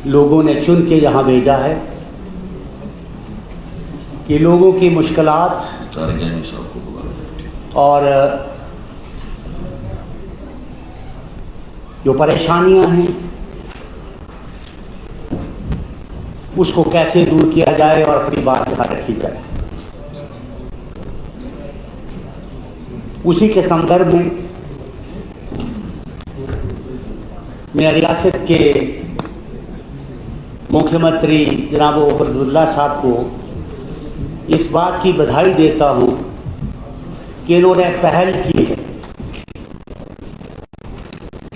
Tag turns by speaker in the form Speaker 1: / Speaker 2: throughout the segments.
Speaker 1: लोगों ने चुन के यहाँ भेजा है कि लोगों की मुश्किलात और जो परेशानियां हैं उसको कैसे दूर किया जाए और अपनी बात यहाँ रखी जाए। उसी के संदर्भ में मैं रियासत के मुख्यमंत्री जनाब अब्दुल्ला साहब को इस बात की बधाई देता हूं कि इन्होंने पहल की है,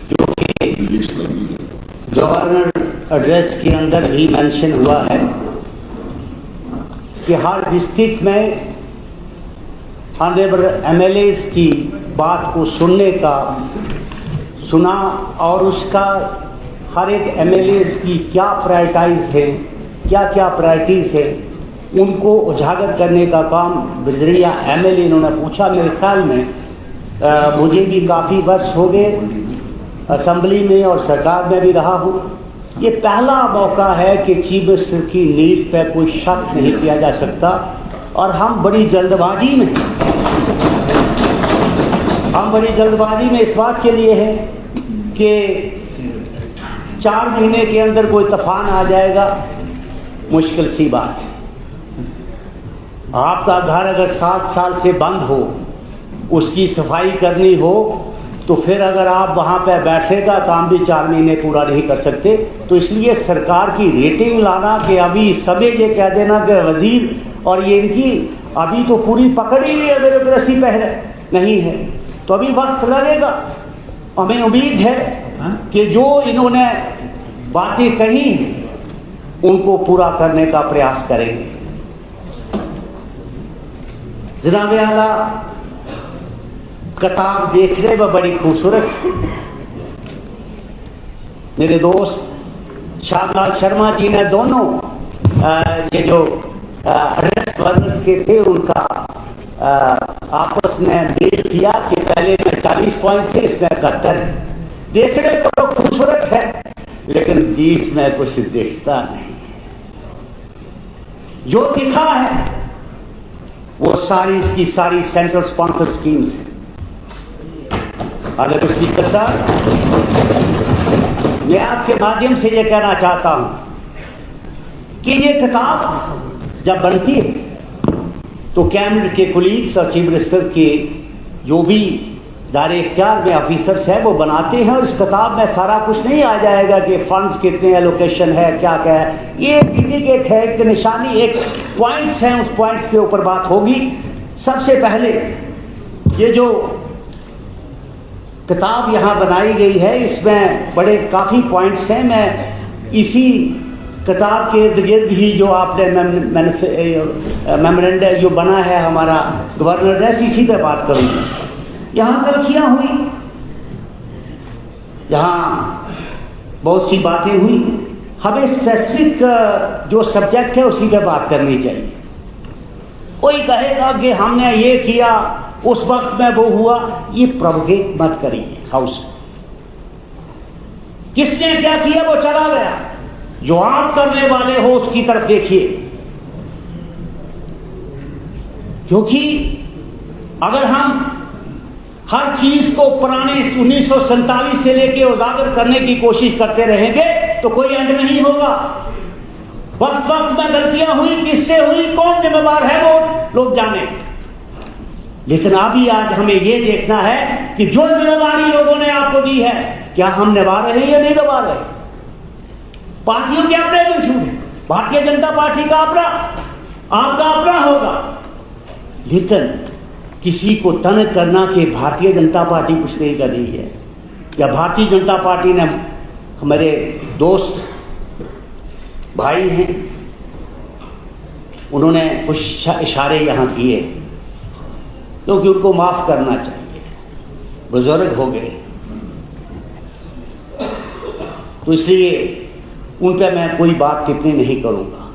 Speaker 1: जो कि गवर्नर एड्रेस के अंदर भी मेंशन हुआ है कि हर डिस्ट्रिक्ट में ऑनरेबल एमएलएज की बात को सुना और उसका हर एक एमएलएज की क्या प्रायोरिटाइज है, क्या क्या प्रायोरिटीज है, उनको उजागर करने का काम बजरिया एमएलए इन्होंने पूछा। मेरे ख्याल में मुझे भी काफ़ी वर्ष हो गए असेंबली में और सरकार में भी रहा हूँ। ये पहला मौका है कि चीफ मिनिस्टर की नीड पे कोई शक नहीं किया जा सकता और हम बड़ी जल्दबाजी में इस बात के लिए है कि 4 महीने के अंदर कोई तूफान आ जाएगा, मुश्किल सी बात है। आपका घर अगर 7 साल से बंद हो, उसकी सफाई करनी हो, तो फिर अगर आप वहां पर बैठेगा तो हम भी 4 महीने पूरा नहीं कर सकते। तो इसलिए सरकार की रेटिंग लाना कि अभी सबे ये कह देना कि वजीर और ये इनकी अभी तो पूरी पकड़ ही नहीं है, ब्यूरोक्रेसी पहले नहीं है, तो अभी वक्त लगेगा। हमें उम्मीद है कि जो इन्होंने बातें कही उनको पूरा करने का प्रयास करेंगे। जनाब आला, किताब देखने में बड़ी खूबसूरत है। मेरे दोस्त शाहलाल शर्मा जी ने दोनों ये जो एड्रेस गवर्नर्स के थे उनका आपस में मेल किया कि पहले में 40 पॉइंट थे, इसमें 71 है। देखने में तो खूबसूरत है, लेकिन बीच में कुछ दिखता नहीं। जो दिखा है वो सारी इसकी सारी सेंट्रल स्पॉन्सर स्कीम्स है। अगर स्पीकर साहब, मैं आपके माध्यम से ये कहना चाहता हूं कि ये किताब जब बनती है तो कैबिनेट के कुलीग्स और चीफ मिनिस्टर के जो भी दायरे इख्तियार में ऑफिसर्स हैं वो बनाते हैं, और इस किताब में सारा कुछ नहीं आ जाएगा कि फंड्स कितने एलोकेशन है, क्या क्या है। ये एक इंडिकेट है, एक निशानी, एक पॉइंट्स हैं, उस पॉइंट्स के ऊपर बात होगी। सबसे पहले ये जो किताब यहाँ बनाई गई है इसमें बड़े काफ़ी पॉइंट्स हैं। मैं इसी किताब के इर्द गिर्द ही जो आपने मेमोरेंडम जो बना है हमारा गवर्नर एड्रेस, इसी पे बात करूँगा। यहाँ तलखियाँ हुई, यहाँ बहुत सी बातें हुई, हमें स्पेसिफिक जो सब्जेक्ट है उसी पे बात करनी चाहिए। कोई कहेगा कि हमने ये किया, उस वक्त में वो हुआ, ये प्रोवोकेट मत करिए हाउस को। किसने क्या किया वो चला गया, जो आप करने वाले हो उसकी तरफ देखिए। क्योंकि अगर हम हर चीज को पुराने 1947 से लेके उजागर करने की कोशिश करते रहेंगे तो कोई एंड नहीं होगा। वक्त वक्त में गलतियां हुई, किससे हुई, कौन जिम्मेदार है वो लोग जाने। लेकिन अभी आज हमें ये देखना है कि जो जिम्मेदारी लोगों ने आपको दी है क्या हम निभा रहे हैं या नहीं निभा रहे। पार्टियों के अपने मंशूर है, भारतीय जनता पार्टी का अपना, आपका अपना होगा, लेकिन किसी को तनक करना कि भारतीय जनता पार्टी कुछ नहीं कर रही है, या भारतीय जनता पार्टी ने, हमारे दोस्त भाई हैं उन्होंने कुछ इशारे यहाँ किए क्योंकि उनको माफ करना चाहिए, बुजुर्ग हो गए, तो इसलिए उन पर मैं कोई बात टिप्पणी नहीं करूंगा।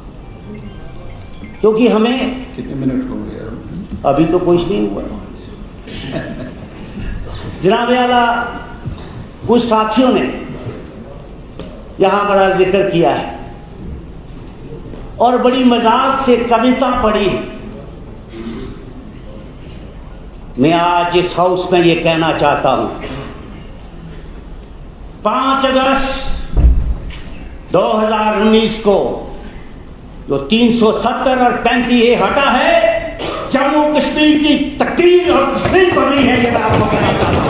Speaker 1: क्योंकि हमें
Speaker 2: कितने मिनट हो गए
Speaker 1: अभी तो कुछ नहीं हुआ। जनाब आला, कुछ साथियों ने यहां बड़ा जिक्र किया है और बड़ी मजाक से कविता पढ़ी। मैं आज इस हाउस में ये कहना चाहता हूं, 5 अगस्त 2019 को जो 370 और 35 ये हटा है, जम्मू कश्मीर की तकदीर और तस्वीर बनी है। ये मैं आपको कहना चाहता हूं।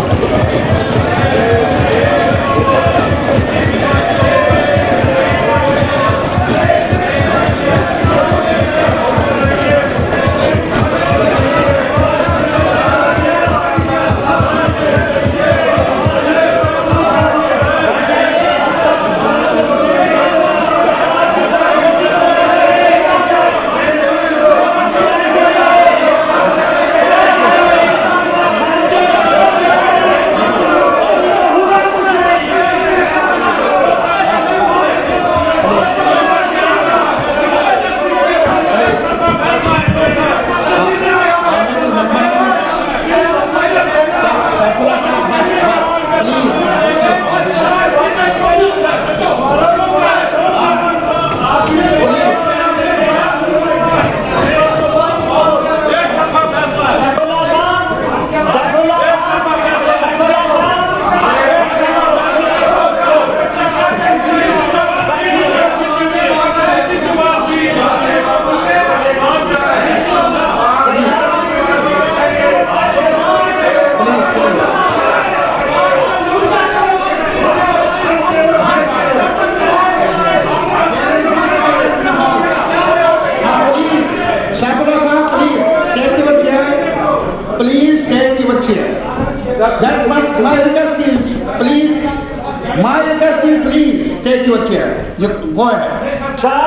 Speaker 2: That's what my request is. Please, my request is please take your chair. You go ahead.
Speaker 1: Sir,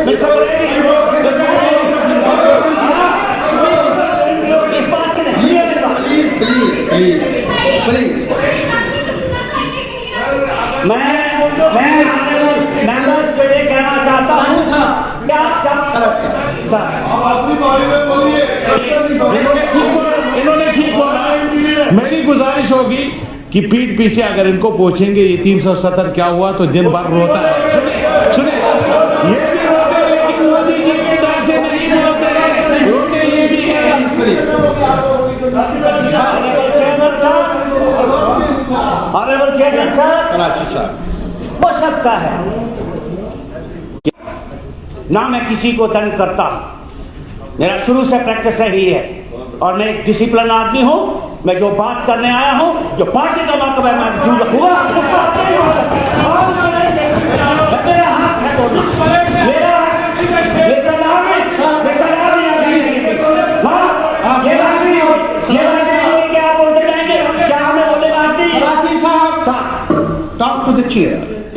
Speaker 1: Mr. Reddy, इस बात में
Speaker 2: Please.
Speaker 1: मैं मेंबर्स को ये कहना चाहता हूँ, क्या
Speaker 2: अपनी बारे में बोलिए।
Speaker 1: इन्होंने ठीक बोला।
Speaker 3: मेरी गुजारिश होगी कि पीठ पीछे अगर इनको पूछेंगे ये 370 क्या हुआ तो दिन भर रोता है। सुनिए, ये भी रोते हैं, लेकिन मोदी जी के डर से नहीं रोते ये भी है।
Speaker 1: ऑनरेबल चेयरमैन साहब,
Speaker 2: कराची साहब,
Speaker 1: हो सकता है ना मैं किसी को तंग करता हूं, मेरा शुरू से प्रैक्टिस रही है और मैं एक डिसिप्लिन आदमी हूं। मैं जो बात करने आया हूं, जो पार्टी का मकसद है, मैं जो रखूंगा। मेरा हाथ है बोलना, मेरा क्या बोलते जाएंगे, क्या हमें बोले बात
Speaker 2: कराची साहब, talk to the chair.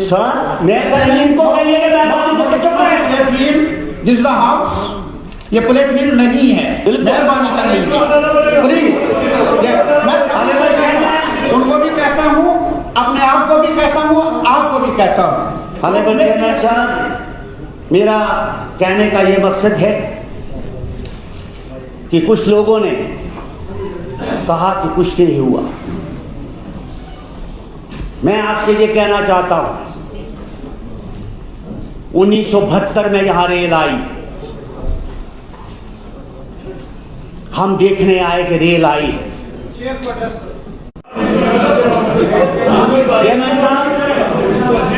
Speaker 1: Sir, मैं इनको कहिए कि मैं बात करके चुप रहे।
Speaker 2: This is the house. ये प्ले फील्ड नहीं है, मेहरबानी कर लीजिए प्लीज। उनको भी कहता हूँ, अपने आप को भी कहता हूँ, आपको भी कहता हूँ।
Speaker 1: ऑनरेबल चेयरमैन साहब, मेरा कहने का ये मकसद है कि कुछ लोगों ने कहा कि कुछ नहीं हुआ। मैं आपसे ये कहना चाहता हूं, 1972 में यहां रेल आई, हम देखने आए कि रेल आई है। चेयरमैन साहब,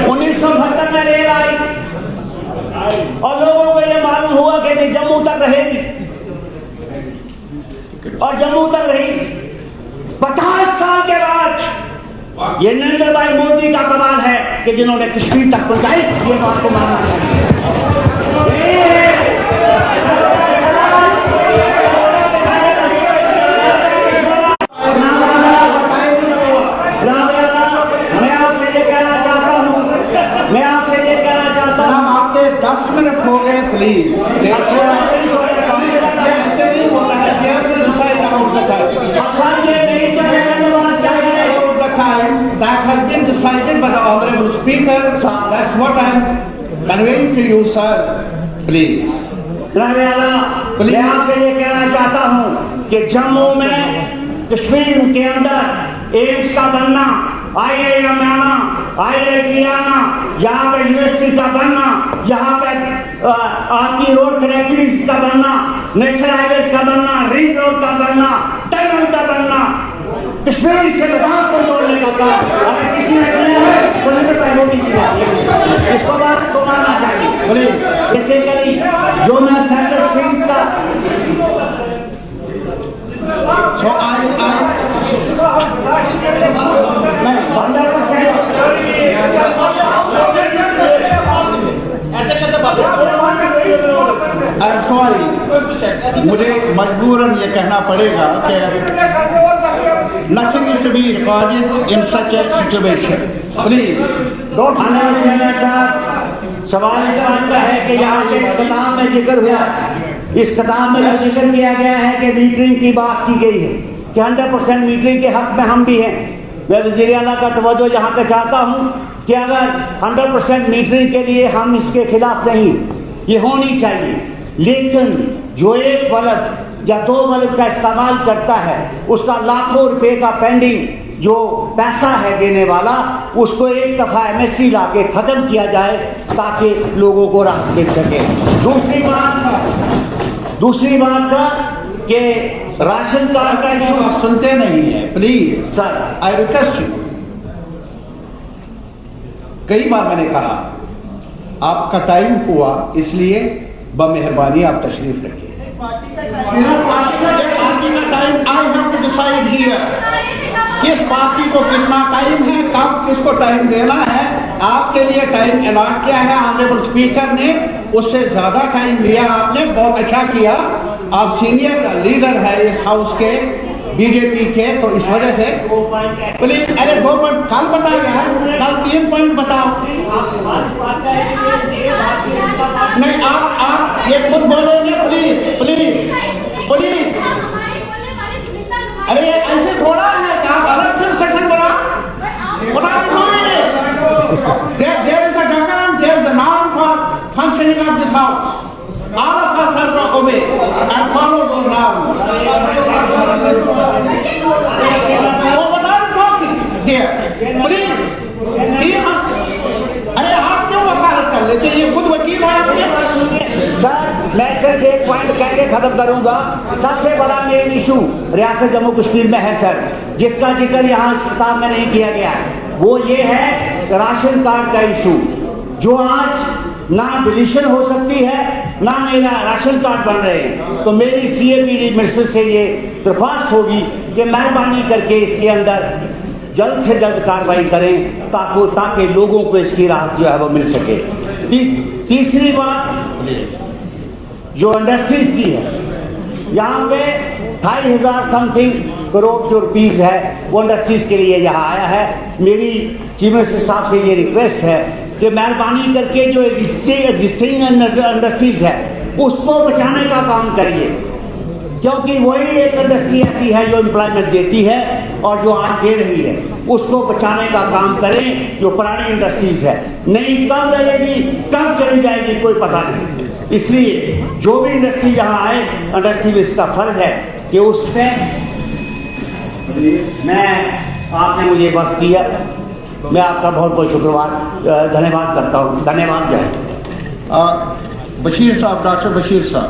Speaker 1: 1972 में रेल आई और लोगों को यह मालूम हुआ कि जम्मू तक रहेगी और जम्मू तक रही। 50 साल के बाद ये नरेंद्र भाई मोदी का कमाल है कि जिन्होंने कश्मीर तक पहुंचाई। ये बात को मानना चाहिए।
Speaker 2: आपके 10 मिनट हो गए प्लीज। ऐसे नहीं होता है, चेयर से decide about the time that has been decided by the honorable speaker. That's what I am conveying to you, sir. Please.
Speaker 1: मैं आपसे ये कहना चाहता हूं कि जम्मू में, कश्मीर के अंदर एम्स का बनना IIM आना, IIT आना, यहाँ पे यूनिवर्सिटी का बनना, यहाँ पे आपकी रोड कनेक्टिविटीज का बनना, नेशनल हाईवेज का बनना, रिंग रोड का बनना, टनल का बनना, कश्मीर से लद्दाख को जोड़ने का काम अगर किसी ने किया है तो नहीं प्रायोरिटी की जाती है, इसको बात को मानना चाहिए। बोले बेसिकली जो मैं सेंट्रल स्प्रिंग्स का मैं 100%
Speaker 2: आई एम सॉरी, मुझे मजबूरन ये कहना पड़ेगा कि nothing is to be recorded in such a situation. Please
Speaker 1: don't सवाल इस बात का है कि यहाँ पे इस किताब में जिक्र हुआ, इस किताब में जिक्र किया गया है कि मीटरिंग की बात की गई है कि 100% मीटरिंग के हक में हम भी हैं। मैं वज़ीर आला का तवज्जो यहाँ पे चाहता हूँ कि अगर 100% मीटरिंग के लिए हम इसके खिलाफ नहीं, ये होनी चाहिए, लेकिन जो एक बल्ब या 2 बल्ब का इस्तेमाल करता है उसका लाखों रुपए का पेंडिंग जो पैसा है देने वाला, उसको एक दफा MST ला के खत्म किया जाए ताकि लोगों को राहत मिल सके। दूसरी बात सर कि राशन कार्ड का इशू
Speaker 2: आप सुनते नहीं है। Please
Speaker 1: sir,
Speaker 2: I request you, कई बार मैंने कहा आपका टाइम हुआ, इसलिए बमेहरबानी आप तशरीफ रखिए। पार्टी का time I have to decide here, किस पार्टी को कितना टाइम है, कब किसको टाइम देना है। आपके लिए टाइम अलॉट किया है ऑनरेबल स्पीकर ने, उससे ज्यादा टाइम लिया आपने, बहुत अच्छा किया। आप सीनियर लीडर है इस हाउस के बीजेपी के, तो इस वजह से प्लीज, अरे 2 पॉइंट कल बता गया, कल 3 पॉइंट बताओ। नहीं, आप ये खुद बोलेंगे। प्लीज प्लीज प्लीज, अरे ऐसे थोड़ा है कि आप अलग से सेशन बना there is a diagram, there is a norm for functioning of this house. All of us have to obey and follow those norms. So what are you talking there? Please, अरे आप क्यों वकालत कर लेते हैं? ये खुद वकील है आपके।
Speaker 1: सर मैं सिर्फ एक पॉइंट कह के खत्म करूंगा। सबसे बड़ा मेन इशू रियासत जम्मू कश्मीर में है सर, जिसका जिक्र यहाँ इस किताब में नहीं किया गया, वो ये है राशन कार्ड का इशू, जो आज ना डिलीशन हो सकती है ना मेरा राशन कार्ड बन रहे हैं। तो मेरी CAPD मिनिस्टर से ये दरख्वास्त होगी कि मेहरबानी करके इसके अंदर जल्द से जल्द कार्रवाई करें ताकि लोगों को इसकी राहत जो है वो मिल सके। तीसरी बात जो इंडस्ट्रीज की है, यहाँ पे 2,500 समथिंग करोड़ जो रुपीज है वो इंडस्ट्रीज के लिए यहाँ आया है। मेरी चीफ मिनिस्टर साहब से ये रिक्वेस्ट है कि मेहरबानी करके जो एग्जिस्टिंग इंडस्ट्रीज है उसको बचाने का काम करिए, क्योंकि वही एक इंडस्ट्री ऐसी है जो एम्प्लॉयमेंट देती है और जो आज दे रही है, उसको बचाने का काम करें। जो पुरानी इंडस्ट्रीज है नहीं कब रहेगी कब चली जाएगी कोई पता नहीं, इसलिए जो भी इंडस्ट्री यहाँ आए इंडस्ट्री में इसका फर्ज है कि उसमें मैं आपने मुझे वक्त दिया, मैं आपका बहुत बहुत धन्यवाद करता हूँ। धन्यवाद।
Speaker 2: बशीर साहब, डॉक्टर बशीर साहब।